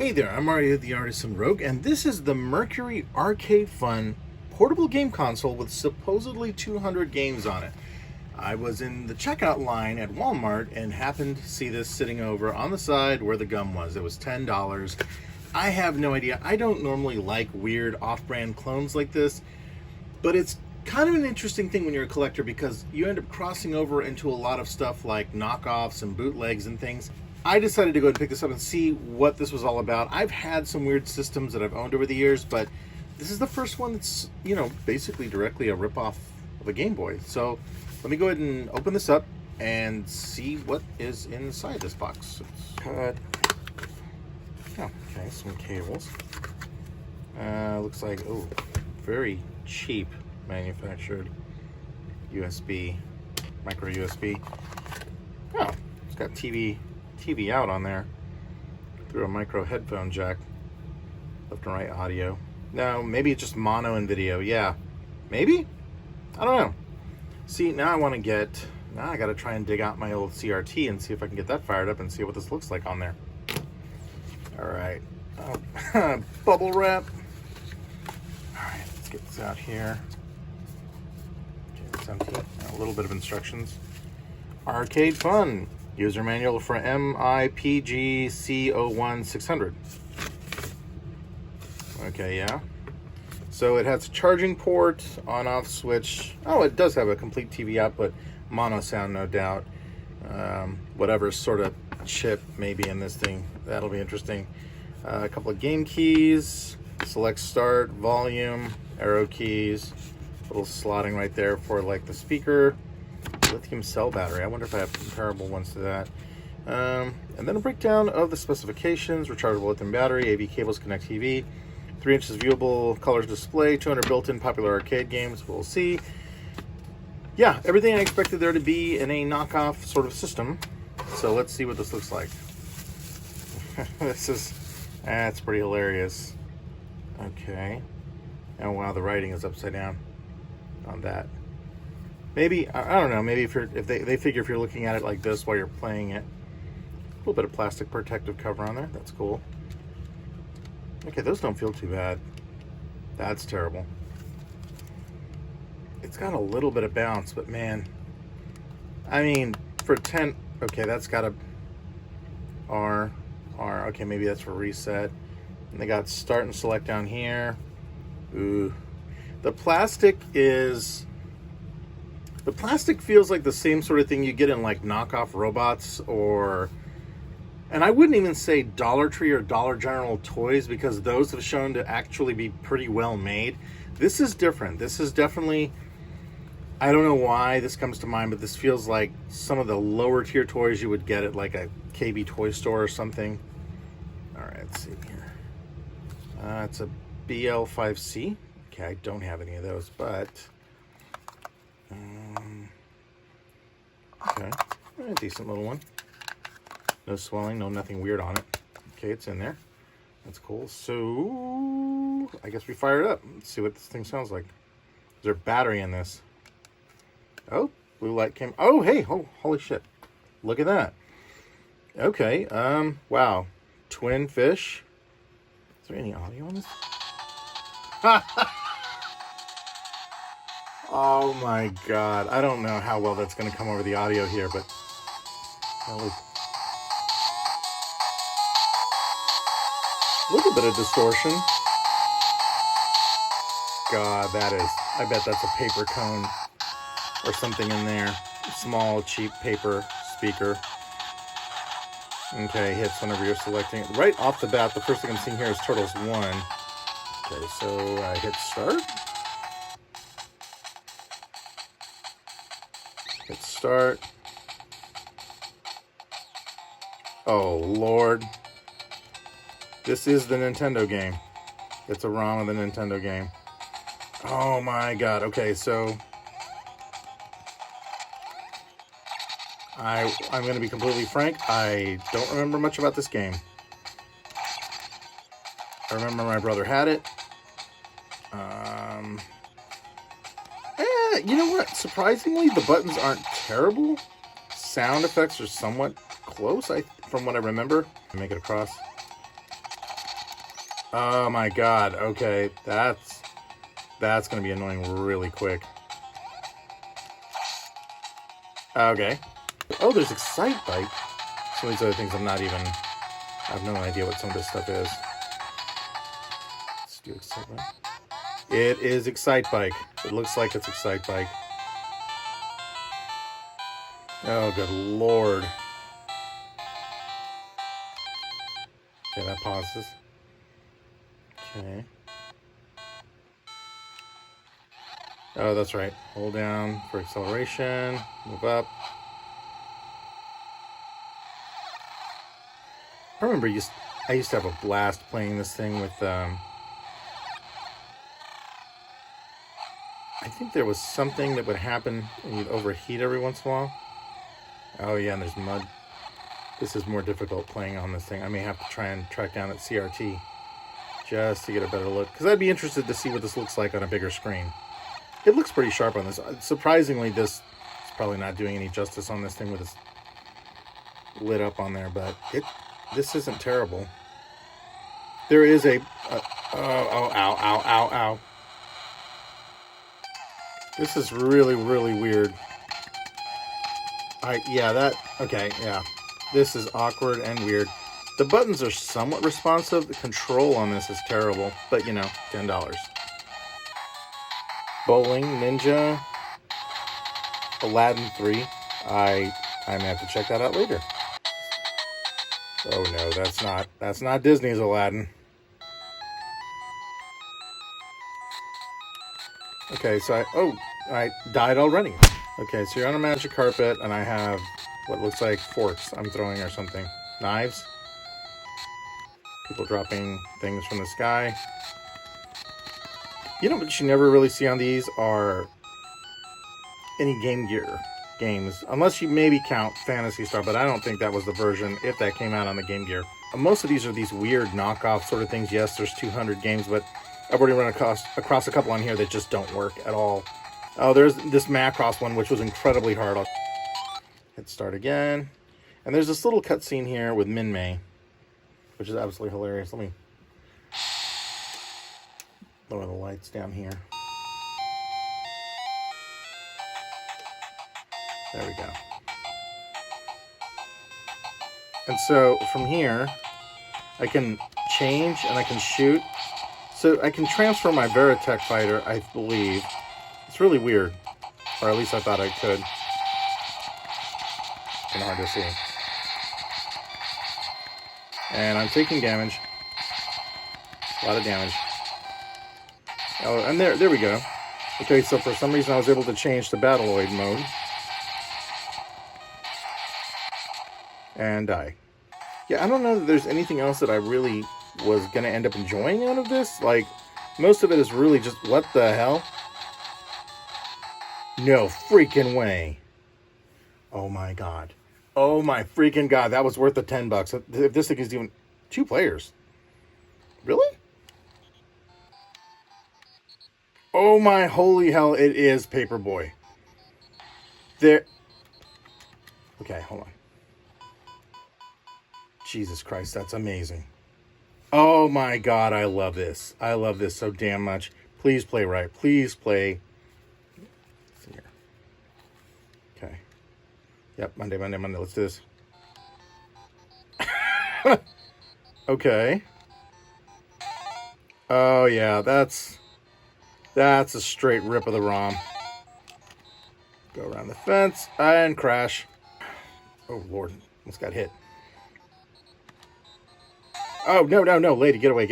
Hey there, I'm Mario the Artisan Rogue, and this is the Mercury Arcade Fun portable game console with supposedly 200 games on it. I was in the checkout line at Walmart and happened to see this sitting over on the side where the gum was. It was $10. I have no idea. I don't normally like weird off-brand clones like this, but it's kind of an interesting thing when you're a collector because you end up crossing over into a lot of stuff like knockoffs and bootlegs and things. I decided to go and pick this up and see what this was all about. I've had some weird systems that I've owned over the years, but this is the first one that's, you know, basically directly a ripoff of a Game Boy. So let me go ahead and open this up and see what is inside this box. It's cut. Oh, okay, some cables. Looks like, oh, very cheap manufactured USB, micro USB. Oh, it's got TV out on there through a micro headphone jack, left and right audio. No, maybe it's just mono and video. Yeah, maybe, I don't know. See, now I gotta try and dig out my old CRT and see if I can get that fired up and see what this looks like on there. All right, bubble wrap. All right, let's get this out here. Okay, it's empty. A little bit of instructions. Arcade Fun. User manual for MIPG C01 600. Okay, yeah. So it has a charging port, on-off switch. Oh, it does have a complete TV output. Mono sound, no doubt. Whatever sort of chip may be in this thing. That'll be interesting. A couple of game keys. Select start, volume, arrow keys. Little slotting right there for like the speaker. Lithium cell battery. I wonder if I have comparable ones to that. And then a breakdown of the specifications. Rechargeable lithium battery, AV cables, connect TV, 3 inches viewable colors display, 200 built-in popular arcade games. We'll see. Yeah, everything I expected there to be in a knockoff sort of system. So let's see what this looks like. That's pretty hilarious. Okay. Oh wow, the writing is upside down on that. Maybe, I don't know, maybe if they figure if you're looking at it like this while you're playing it. A little bit of plastic protective cover on there. That's cool. Okay, those don't feel too bad. That's terrible. It's got a little bit of bounce, but man, I mean, for 10, okay, that's got a R, okay, maybe that's for reset. And they got start and select down here. Ooh. The plastic feels like the same sort of thing you get in like knockoff robots, and I wouldn't even say Dollar Tree or Dollar General toys because those have shown to actually be pretty well made. This is different. This is definitely, I don't know why this comes to mind, but this feels like some of the lower tier toys you would get at like a KB toy store or something. All right, let's see here. It's a BL5C. Okay, I don't have any of those, but okay, a decent little one. No swelling, nothing weird on it. Okay, it's in there. That's cool. So I guess we fire it up. Let's see what this thing sounds like. Is there a battery in this? Oh, blue light came. Oh, hey, oh, holy shit! Look at that. Okay, wow, twin fish. Is there any audio on this? Oh my god, I don't know how well that's going to come over the audio here, but a little bit of distortion. God, I bet that's a paper cone or something in there. Small, cheap paper speaker. Okay, hits whenever you're selecting it. Right off the bat, the first thing I'm seeing here is Turtles 1. Okay, so I hit start. Hit start. Oh, Lord. This is the Nintendo game. It's a ROM of the Nintendo game. Oh my god. Okay, so I'm going to be completely frank. I don't remember much about this game. I remember my brother had it. You know what? Surprisingly, the buttons aren't terrible. Sound effects are somewhat close, from what I remember. Make it across. Oh my god. Okay, that's gonna be annoying really quick. Okay. Oh, there's ExciteBike. Some of these other things I have no idea what some of this stuff is. Let's do ExciteBike. It is ExciteBike. It looks like it's ExciteBike. Oh, good lord. Okay, that pauses. Okay. Oh, that's right. Hold down for acceleration. Move up. I remember I used to have a blast playing this thing with... I think there was something that would happen and you'd overheat every once in a while. Oh yeah, and there's mud. This is more difficult playing on this thing. I may have to try and track down that CRT just to get a better look. Because I'd be interested to see what this looks like on a bigger screen. It looks pretty sharp on this. Surprisingly, this is probably not doing any justice on this thing with its lit up on there, but this isn't terrible. There is a... ow. This is really, really weird. Okay, yeah. This is awkward and weird. The buttons are somewhat responsive. The control on this is terrible, but you know, $10. Bowling, Ninja, Aladdin 3. I may have to check that out later. Oh no, that's not Disney's Aladdin. Okay, so I died already. Okay, so you're on a magic carpet, and I have what looks like forks I'm throwing or something. Knives. People dropping things from the sky. You know what you never really see on these are any Game Gear games. Unless you maybe count Phantasy Star, but I don't think that was the version, if that came out on the Game Gear. Most of these are these weird knockoff sort of things. Yes, there's 200 games, but I've already run across a couple on here that just don't work at all. Oh, there's this Macross one, which was incredibly hard. I'll hit start again. And there's this little cutscene here with Min May, which is absolutely hilarious. Let me lower the lights down here. There we go. And so from here, I can change and I can shoot. So I can transfer my Veritech fighter, I believe. It's really weird. Or at least I thought I could. Kind of hard to see. And I'm taking damage. A lot of damage. Oh, and there we go. Okay, so for some reason I was able to change to Battleoid mode. And die. Yeah, I don't know that there's anything else that I really was going to end up enjoying out of this. Like, most of it is really just, what the hell? No freaking way. Oh my god. Oh my freaking god, that was worth the $10. If this thing is even 2 players. Really? Oh my holy hell, it is Paperboy. There. Okay, hold on. Jesus Christ, that's amazing. Oh my god, I love this. I love this so damn much. Please play right. Please play. Let's see here. Okay. Yep, Monday. Let's do this. Okay. Oh yeah, that's a straight rip of the ROM. Go around the fence and crash. Oh Lord, almost got hit. Oh, no, lady, get away.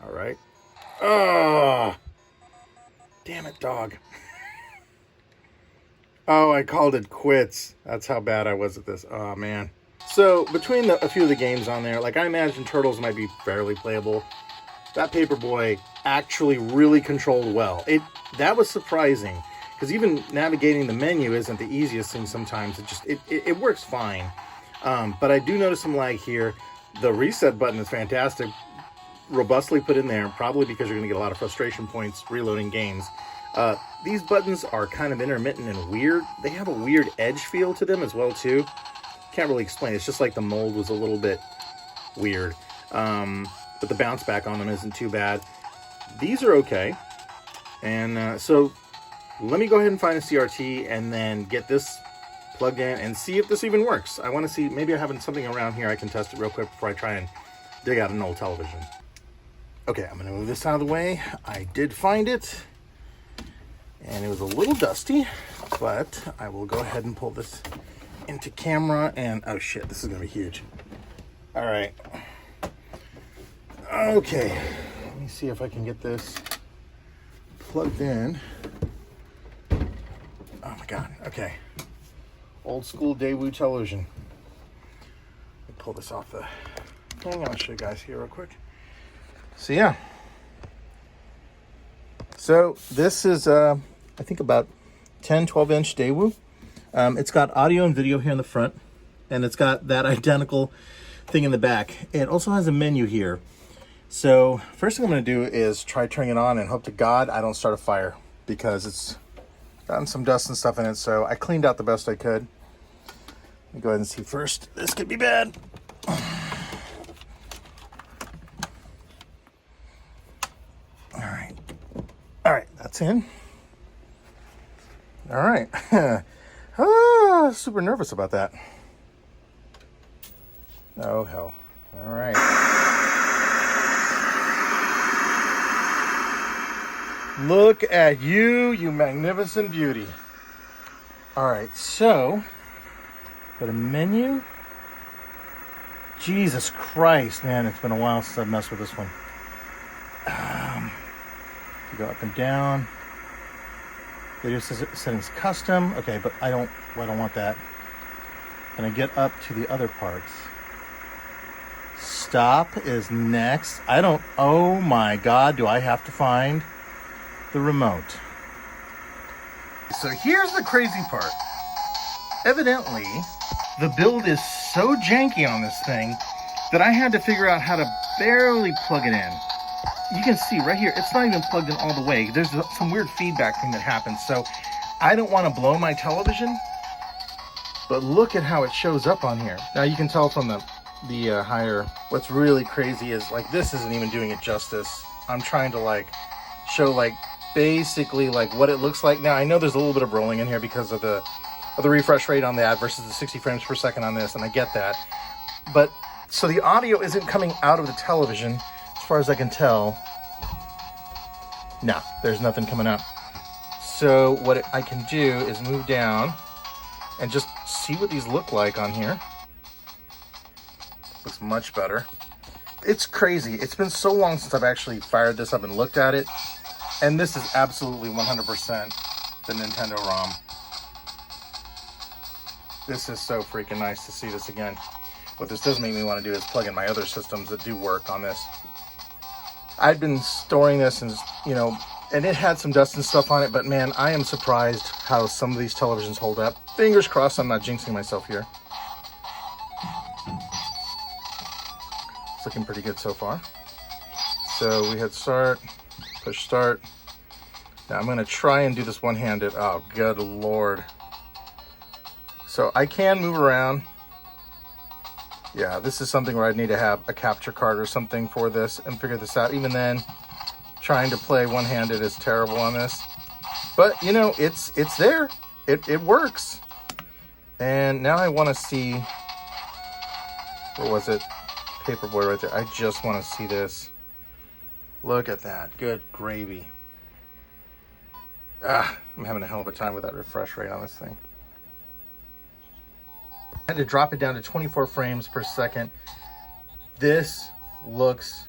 All right. Oh, damn it, dog. Oh, I called it quits. That's how bad I was at this. Oh, man. So, between a few of the games on there, like, I imagine Turtles might be fairly playable. That Paperboy actually really controlled well. That was surprising, because even navigating the menu isn't the easiest thing sometimes. It works fine. But I do notice some lag here. The reset button is fantastic. Robustly put in there, probably because you're going to get a lot of frustration points reloading games. These buttons are kind of intermittent and weird. They have a weird edge feel to them as well, too. Can't really explain. It's just like the mold was a little bit weird. But the bounce back on them isn't too bad. These are okay. And so let me go ahead and find a CRT and then get this plugged in and see if this even works. I want to see, maybe I have something around here I can test it real quick before I try and dig out an old television. Okay, I'm gonna move this out of the way. I did find it, and it was a little dusty, but I will go ahead and pull this into camera, and oh shit, this is gonna be huge. All right. Okay, let me see if I can get this plugged in. Oh my God, okay. Old school Daewoo Television. Let me pull this off the thing. I'll show you guys here real quick. So yeah. So this is, I think about 10, 12-inch Daewoo. It's got audio and video here in the front, and it's got that identical thing in the back. It also has a menu here. So first thing I'm going to do is try turning it on and hope to God I don't start a fire, because it's gotten some dust and stuff in it. So I cleaned out the best I could. Let me go ahead and see first. This could be bad. All right, that's in. All right. Super nervous about that. Oh, hell. All right. Look at you, you magnificent beauty. All right, so, go to menu. Jesus Christ, man, it's been a while since I've messed with this one. Go up and down. Video settings custom. Okay, but I don't want that. And I get up to the other parts. Stop is next. Oh my God, do I have to find the remote? So here's the crazy part. Evidently, the build is so janky on this thing that I had to figure out how to barely plug it in. You can see right here, it's not even plugged in all the way. There's some weird feedback thing that happens. So I don't want to blow my television, but look at how it shows up on here. Now you can tell from the higher. What's really crazy is like this isn't even doing it justice. I'm trying to like show like basically like what it looks like. Now I know there's a little bit of rolling in here because of the refresh rate on that versus the 60 frames per second on this, and I get that. But so the audio isn't coming out of the television. As far as I can tell, no, there's nothing coming up. So what I can do is move down and just see what these look like on here. Looks much better. It's crazy. It's been so long since I've actually fired this up and looked at it. And this is absolutely 100% the Nintendo ROM. This is so freaking nice to see this again. What this does make me want to do is plug in my other systems that do work on this. I've been storing this and, you know, and it had some dust and stuff on it, but man, I am surprised how some of these televisions hold up. Fingers crossed I'm not jinxing myself here. It's looking pretty good so far. So we hit start, push start. Now I'm going to try and do this one-handed. Oh, good Lord. So I can move around. Yeah, this is something where I'd need to have a capture card or something for this and figure this out. Even then, trying to play one-handed is terrible on this. But, you know, it's there. It works. And now I want to see... Where was it? Paperboy right there. I just want to see this. Look at that. Good gravy. I'm having a hell of a time with that refresh rate on this thing. I had to drop it down to 24 frames per second. This looks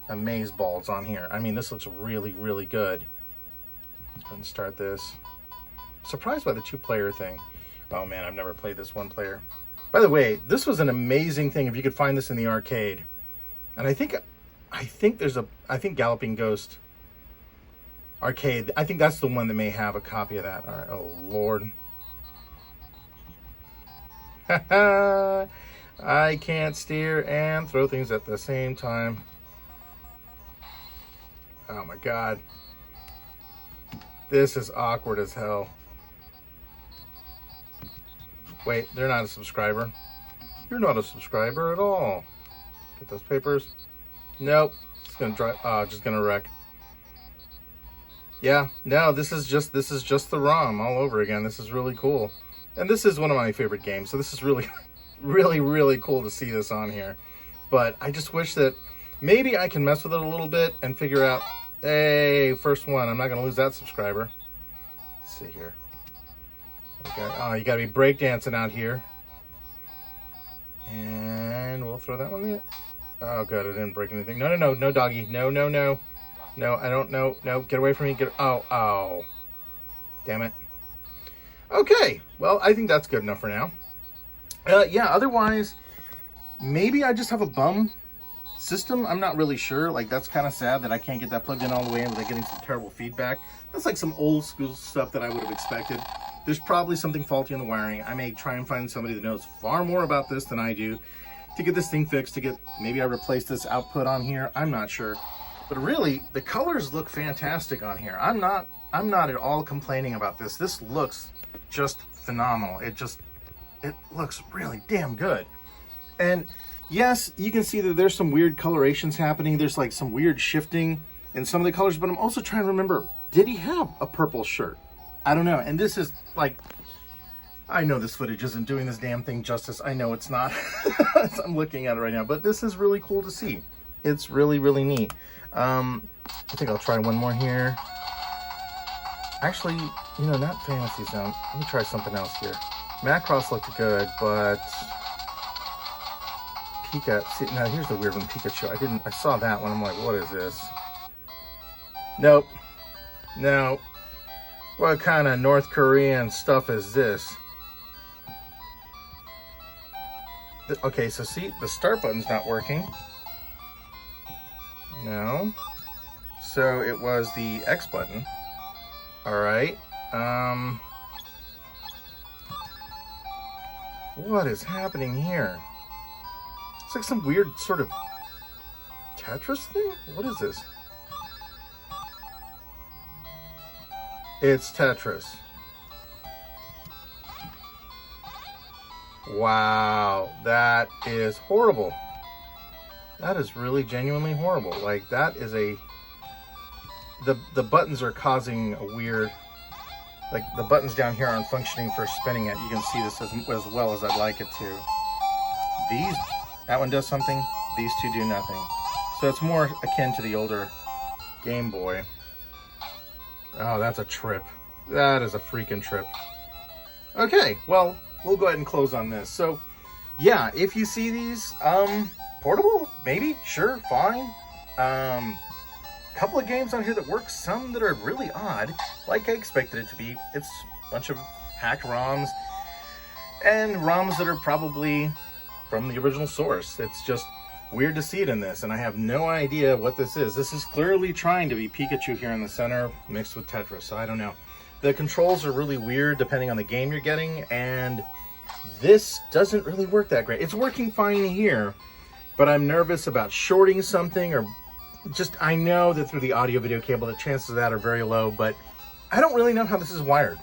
amazeballs on here. I mean, this looks really, really good. Let's go ahead and start this. Surprised by the two-player thing. Oh man, I've never played this one player. By the way, this was an amazing thing if you could find this in the arcade. And I think there's Galloping Ghost Arcade. I think that's the one that may have a copy of that. All right. Oh Lord. I can't steer and throw things at the same time. Oh my God. This is awkward as hell. Wait, they're not a subscriber. You're not a subscriber at all. Get those papers. Nope. It's gonna dry. Just gonna wreck. Yeah. No, this is just the ROM all over again. This is really cool, and this is one of my favorite games. So this is really, really cool to see this on here. But I just wish that maybe I can mess with it a little bit and figure out. Hey, first one. I'm not gonna lose that subscriber. Let's see here. Okay. Oh, you gotta be breakdancing out here. And we'll throw that one in. Oh, good. I didn't break anything. No, doggy. No. No, I don't know. No, get away from me. Oh. Damn it. Okay. Well, I think that's good enough for now. Yeah, otherwise, maybe I just have a bum system. I'm not really sure. Like, that's kind of sad that I can't get that plugged in all the way in without getting some terrible feedback. That's like some old school stuff that I would have expected. There's probably something faulty in the wiring. I may try and find somebody that knows far more about this than I do to get this thing fixed, maybe I replace this output on here. I'm not sure. But really, the colors look fantastic on here. I'm not at all complaining about this. This looks just phenomenal. It looks really damn good. And yes, you can see that there's some weird colorations happening. There's like some weird shifting in some of the colors, but I'm also trying to remember, did he have a purple shirt? I don't know. And this is like, I know this footage isn't doing this damn thing justice. I know it's not. I'm looking at it right now, but this is really cool to see. It's really neat. I think I'll try one more here. Actually, you know, not Fantasy Zone. Let me try something else here. Macross looked good, but Pika. See, now here's the weird one, Pika Chu. I saw that one. I'm like, what is this? Nope. No. What kind of North Korean stuff is this? Okay, so see, the start button's not working. No. So it was the X button. All right. What is happening here? It's like some weird sort of Tetris thing? What is this? It's Tetris. Wow, that is horrible. That is really genuinely horrible. Like, that is the buttons are causing a weird, like the buttons down here aren't functioning for spinning it. You can see this as well as I'd like it to. That one does something, these two do nothing. So it's more akin to the older Game Boy. Oh, that's a trip. That is a freaking trip. Okay, well, we'll go ahead and close on this. So, yeah, if you see these, portable, maybe, sure, fine. Couple of games on here that work, some that are really odd, like I expected it to be. It's a bunch of hacked ROMs, and ROMs that are probably from the original source. It's just weird to see it in this, and I have no idea what this is. This is clearly trying to be Pika Chu here in the center, mixed with Tetris, so I don't know. The controls are really weird depending on the game you're getting, and this doesn't really work that great. It's working fine here, but I'm nervous about shorting something, or just, I know that through the audio video cable, the chances of that are very low, but I don't really know how this is wired.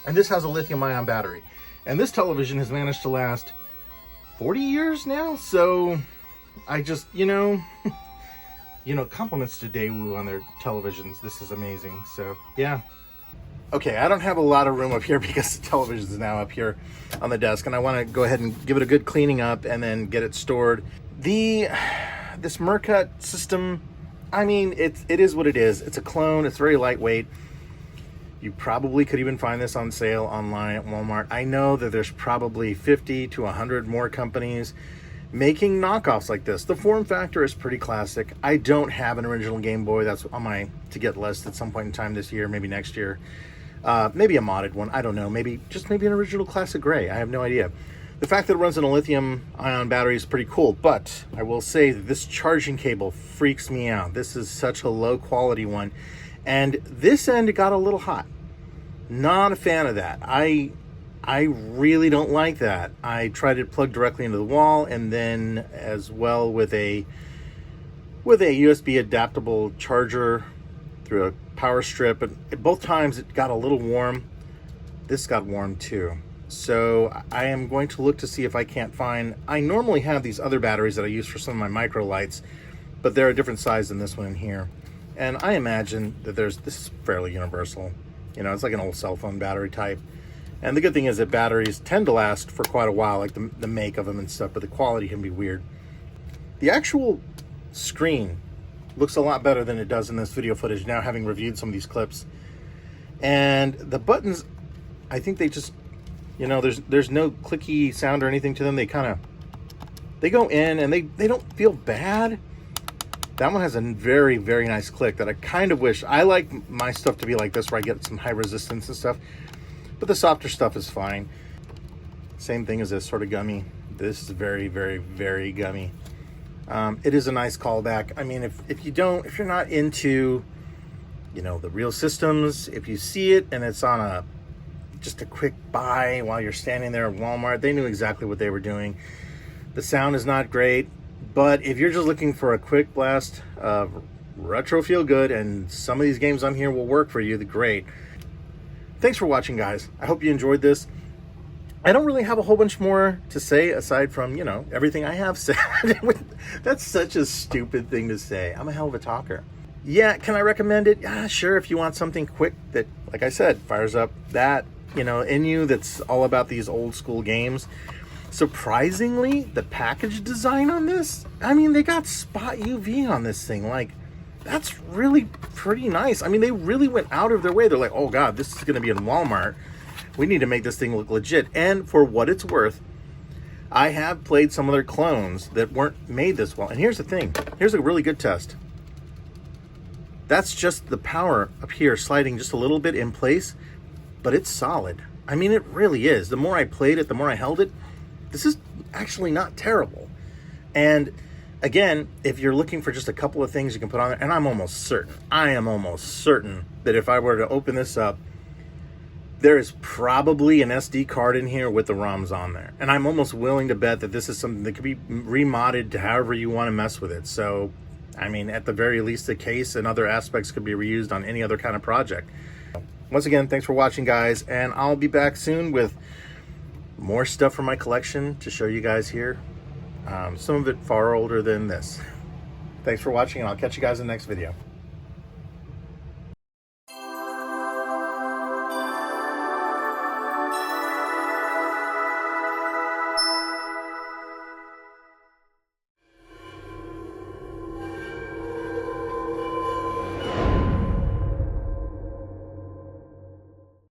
And this has a lithium-ion battery, and this television has managed to last 40 years now, so I just, you know, compliments to Daewoo on their televisions. This is amazing. So, yeah. Okay, I don't have a lot of room up here because the television is now up here on the desk, and I want to go ahead and give it a good cleaning up and then get it stored. This Merkury system, I mean, it is what it is. It's a clone. It's very lightweight. You probably could even find this on sale online at Walmart. I know that there's probably 50 to 100 more companies making knockoffs like this. The form factor is pretty classic. I don't have an original Game Boy. That's on my to-get list at some point in time this year, maybe next year. Maybe a modded one. I don't know. Maybe an original classic gray. I have no idea. The fact that it runs on a lithium-ion battery is pretty cool, but I will say that this charging cable freaks me out. This is such a low-quality one. And this end got a little hot. Not a fan of that. I really don't like that. I tried to plug directly into the wall, and then as well with a USB adaptable charger through a power strip. And both times it got a little warm. This got warm too. So I am going to look to see if I can't find, I normally have these other batteries that I use for some of my micro lights, but they're a different size than this one in here. And I imagine that this is fairly universal. You know, it's like an old cell phone battery type. And the good thing is that batteries tend to last for quite a while, like the make of them and stuff, but the quality can be weird. The actual screen looks a lot better than it does in this video footage, now having reviewed some of these clips. And the buttons, I think they just, you know, there's no clicky sound or anything to them. They go in and they don't feel bad. That one has a very, very nice click that I kind of wish. I like my stuff to be like this, where I get some high resistance and stuff, but the softer stuff is fine. Same thing as this, sort of gummy. This is very, very, very gummy. It is a nice callback. I mean, if you're not into, you know, the real systems, if you see it and it's on just a quick buy while you're standing there at Walmart, they knew exactly what they were doing. The sound is not great, but if you're just looking for a quick blast of retro feel good, and some of these games on here will work for you, great. Thanks for watching, guys. I hope you enjoyed this. I don't really have a whole bunch more to say aside from, you know, everything I have said. That's such a stupid thing to say. I'm a hell of a talker. Yeah, can I recommend it? Yeah, sure. If you want something quick that, like I said, fires up that, you know, in you, that's all about these old school games. Surprisingly, the package design on this, I mean, they got spot UV on this thing. Like, that's really pretty nice. I mean, they really went out of their way. They're like, oh God, this is going to be in Walmart. We need to make this thing look legit. And for what it's worth, I have played some of their clones that weren't made this well. And here's the thing. Here's a really good test. That's just the power up here sliding just a little bit in place, but it's solid. I mean, it really is. The more I played it, the more I held it, this is actually not terrible. And again, if you're looking for just a couple of things you can put on there, and I am almost certain that if I were to open this up, there is probably an SD card in here with the ROMs on there. And I'm almost willing to bet that this is something that could be remodded to however you want to mess with it. So, I mean, at the very least, the case and other aspects could be reused on any other kind of project. Once again, thanks for watching, guys, and I'll be back soon with more stuff from my collection to show you guys here. Some of it far older than this. Thanks for watching, and I'll catch you guys in the next video.